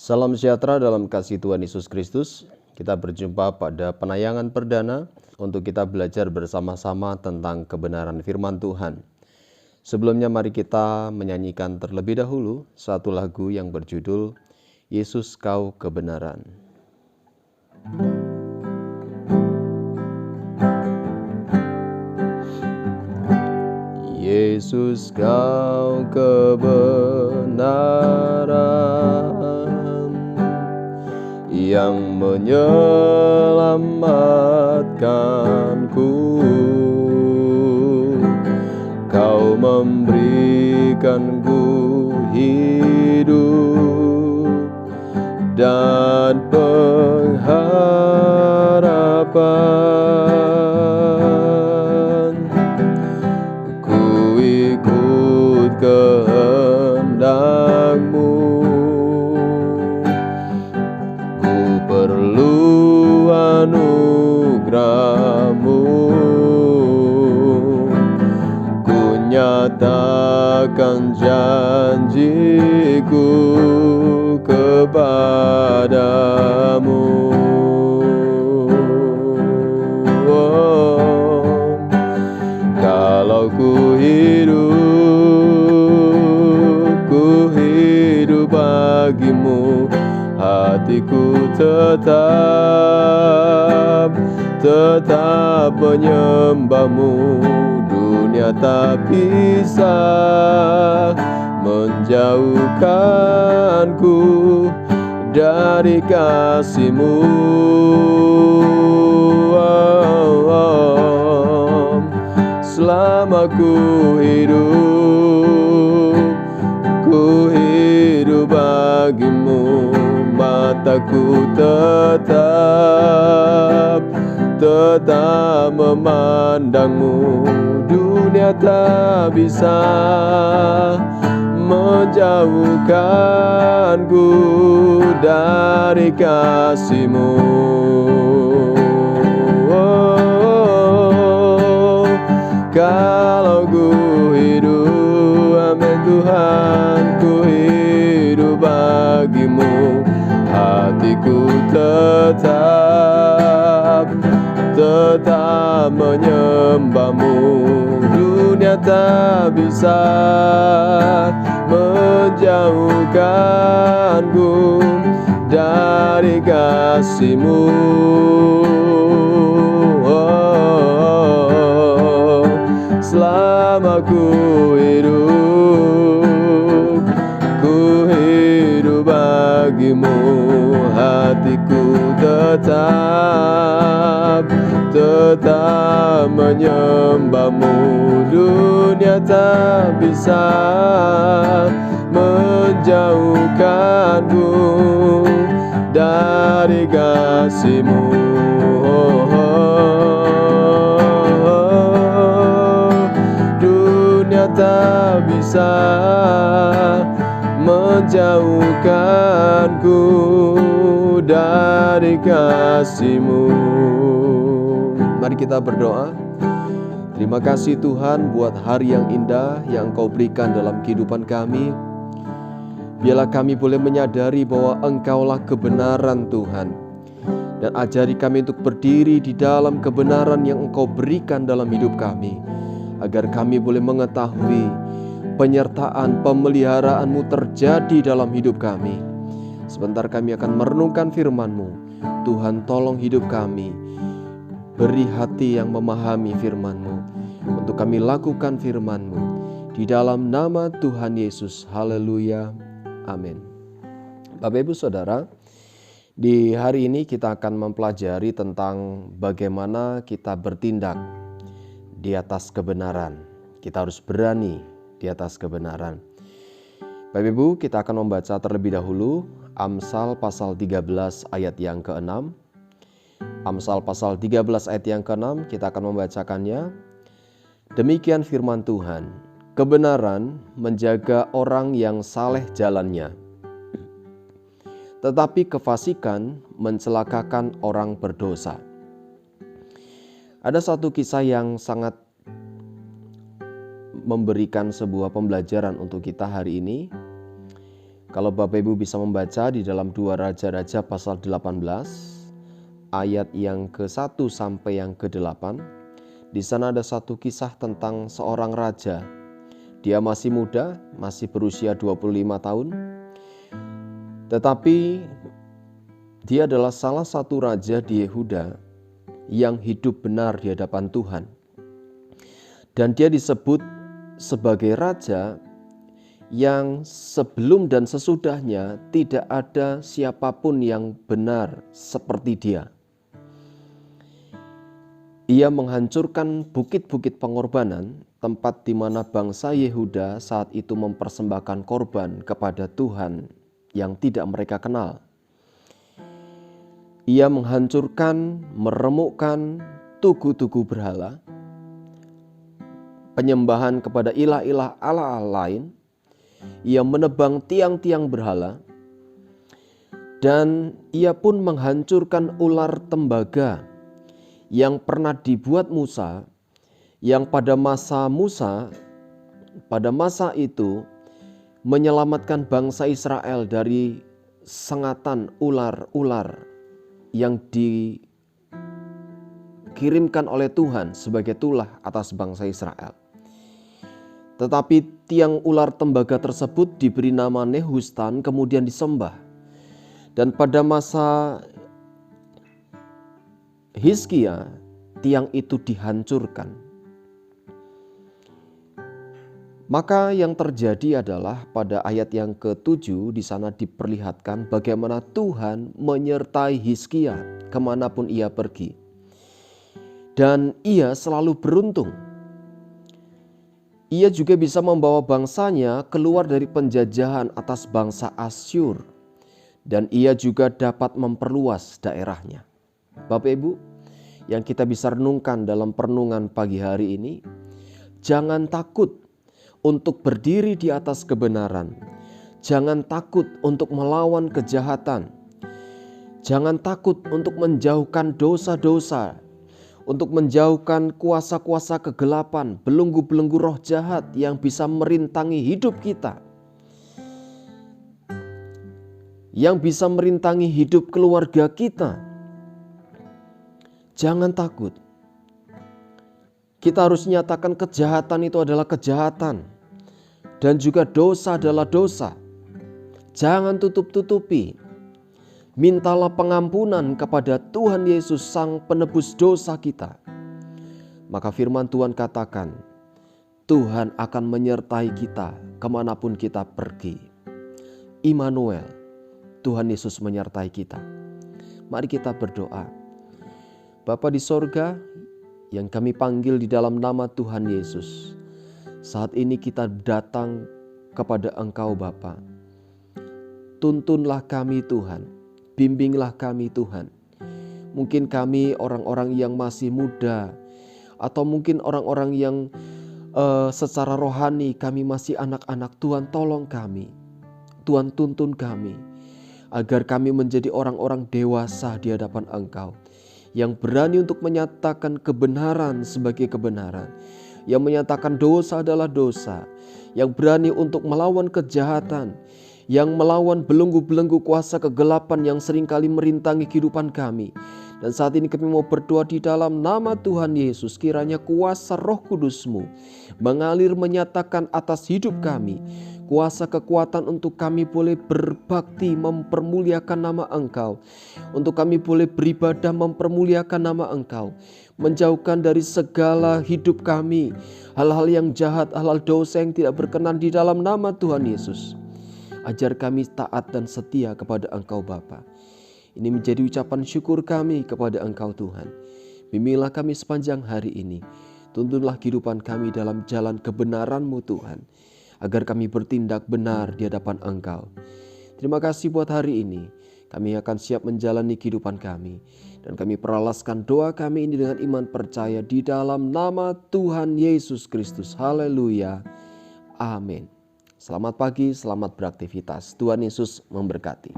Salam sejahtera dalam kasih Tuhan Yesus Kristus. Kita berjumpa pada penayangan perdana untuk kita belajar bersama-sama tentang kebenaran firman Tuhan. Sebelumnya mari kita menyanyikan terlebih dahulu satu lagu yang berjudul Yesus Kau Kebenaran. Yesus Kau kebenaran yang menyelamatkanku. Kau memberikanku hidup dan pengharapan. Ku ikut kehendak-Mu, ku perlu anugerah-Mu. Ku nyatakan janjiku kepadamu. Kalau ku hidup bagimu, hatiku tetap menyembah-Mu. Dunia tak bisa menjauhkanku dari kasih-Mu. Selama ku hidup bagimu, mataku tetap memandang-Mu. Dunia tak bisa menjauhkanku dari kasih-Mu. Kalau ku hidup, amin Tuhan, ku hidup bagimu, hatiku tetap menyembah-Mu. Dunia tak bisa menjauhkanku dari kasih-Mu. Selama ku hidup bagimu, hatiku tetap menyembah-Mu. Dunia tak bisa menjauhkanku dari kasih-Mu. Dunia tak bisa menjauhkanku dari kasih-Mu. Mari kita berdoa. Terima kasih Tuhan buat hari yang indah yang Engkau berikan dalam kehidupan kami. Biarlah kami boleh menyadari bahwa Engkaulah kebenaran Tuhan. Dan ajari kami untuk berdiri di dalam kebenaran yang Engkau berikan dalam hidup kami. Agar kami boleh mengetahui penyertaan pemeliharaan-Mu terjadi dalam hidup kami. Sebentar kami akan merenungkan firman-Mu. Tuhan tolong hidup kami. Beri hati yang memahami firman-Mu, untuk kami lakukan firman-Mu. Di dalam nama Tuhan Yesus, haleluya, amin. Bapak Ibu Saudara, di hari ini kita akan mempelajari tentang bagaimana kita bertindak di atas kebenaran. Kita harus berani di atas kebenaran. Bapak Ibu, kita akan membaca terlebih dahulu Amsal pasal 13 ayat yang ke-6. Amsal pasal 13 ayat yang ke-6, kita akan membacakannya. Demikian firman Tuhan, kebenaran menjaga orang yang saleh jalannya, tetapi kefasikan mencelakakan orang berdosa. Ada satu kisah yang sangat memberikan sebuah pembelajaran untuk kita hari ini. Kalau Bapak Ibu bisa membaca di dalam 2 Raja-Raja pasal 18 ayat yang ke-1 sampai yang ke-8, di sana ada satu kisah tentang seorang raja. Dia masih muda, masih berusia 25 tahun. Tetapi dia adalah salah satu raja di Yehuda yang hidup benar di hadapan Tuhan. Dan dia disebut sebagai raja yang sebelum dan sesudahnya tidak ada siapapun yang benar seperti dia. Ia menghancurkan bukit-bukit pengorbanan, tempat di mana bangsa Yehuda saat itu mempersembahkan korban kepada Tuhan yang tidak mereka kenal. Ia menghancurkan, meremukkan tugu-tugu berhala, penyembahan kepada ilah-ilah Allah lain. Ia menebang tiang-tiang berhala, dan ia pun menghancurkan ular tembaga yang pernah dibuat Musa, yang pada masa itu menyelamatkan bangsa Israel dari sengatan ular-ular yang dikirimkan oleh Tuhan sebagai tulah atas bangsa Israel. Tetapi tiang ular tembaga tersebut diberi nama Nehustan, kemudian disembah. Dan pada masa Hizkia, tiang itu dihancurkan. Maka yang terjadi adalah pada ayat yang ke-7 di sana diperlihatkan bagaimana Tuhan menyertai Hizkia kemanapun ia pergi. Dan ia selalu beruntung. Ia juga bisa membawa bangsanya keluar dari penjajahan atas bangsa Asyur. Dan ia juga dapat memperluas daerahnya. Bapak Ibu, yang kita bisa renungkan dalam perenungan pagi hari ini, jangan takut untuk berdiri di atas kebenaran. Jangan takut untuk melawan kejahatan. Jangan takut untuk menjauhkan dosa-dosa, untuk menjauhkan kuasa-kuasa kegelapan, belenggu-belenggu roh jahat yang bisa merintangi hidup kita, yang bisa merintangi hidup keluarga kita. Jangan takut. Kita harus nyatakan kejahatan itu adalah kejahatan, dan juga dosa adalah dosa. Jangan tutup-tutupi. Mintalah pengampunan kepada Tuhan Yesus Sang Penebus dosa kita. Maka firman Tuhan katakan, Tuhan akan menyertai kita kemanapun kita pergi. Immanuel, Tuhan Yesus menyertai kita. Mari kita berdoa. Bapa di sorga, yang kami panggil di dalam nama Tuhan Yesus, saat ini kita datang kepada Engkau Bapa. Tuntunlah kami Tuhan. Bimbinglah kami Tuhan. Mungkin kami orang-orang yang masih muda, atau mungkin orang-orang yang secara rohani kami masih anak-anak. Tuhan tolong kami. Tuhan tuntun kami. Agar kami menjadi orang-orang dewasa di hadapan Engkau. Yang berani untuk menyatakan kebenaran sebagai kebenaran. Yang menyatakan dosa adalah dosa. Yang berani untuk melawan kejahatan. Yang melawan belenggu-belenggu kuasa kegelapan yang seringkali merintangi kehidupan kami. Dan saat ini kami mau berdoa di dalam nama Tuhan Yesus, kiranya kuasa Roh Kudus-Mu mengalir menyatakan atas hidup kami. Kuasa kekuatan untuk kami boleh berbakti mempermuliakan nama Engkau. Untuk kami boleh beribadah mempermuliakan nama Engkau. Menjauhkan dari segala hidup kami hal-hal yang jahat, hal-hal dosa yang tidak berkenan di dalam nama Tuhan Yesus. Ajar kami taat dan setia kepada Engkau Bapa. Ini menjadi ucapan syukur kami kepada Engkau Tuhan. Bimbinglah kami sepanjang hari ini. Tuntunlah kehidupan kami dalam jalan kebenaran-Mu Tuhan. Agar kami bertindak benar di hadapan Engkau. Terima kasih buat hari ini. Kami akan siap menjalani kehidupan kami. Dan kami peralaskan doa kami ini dengan iman percaya di dalam nama Tuhan Yesus Kristus. Haleluya. Amin. Selamat pagi, selamat beraktivitas. Tuhan Yesus memberkati.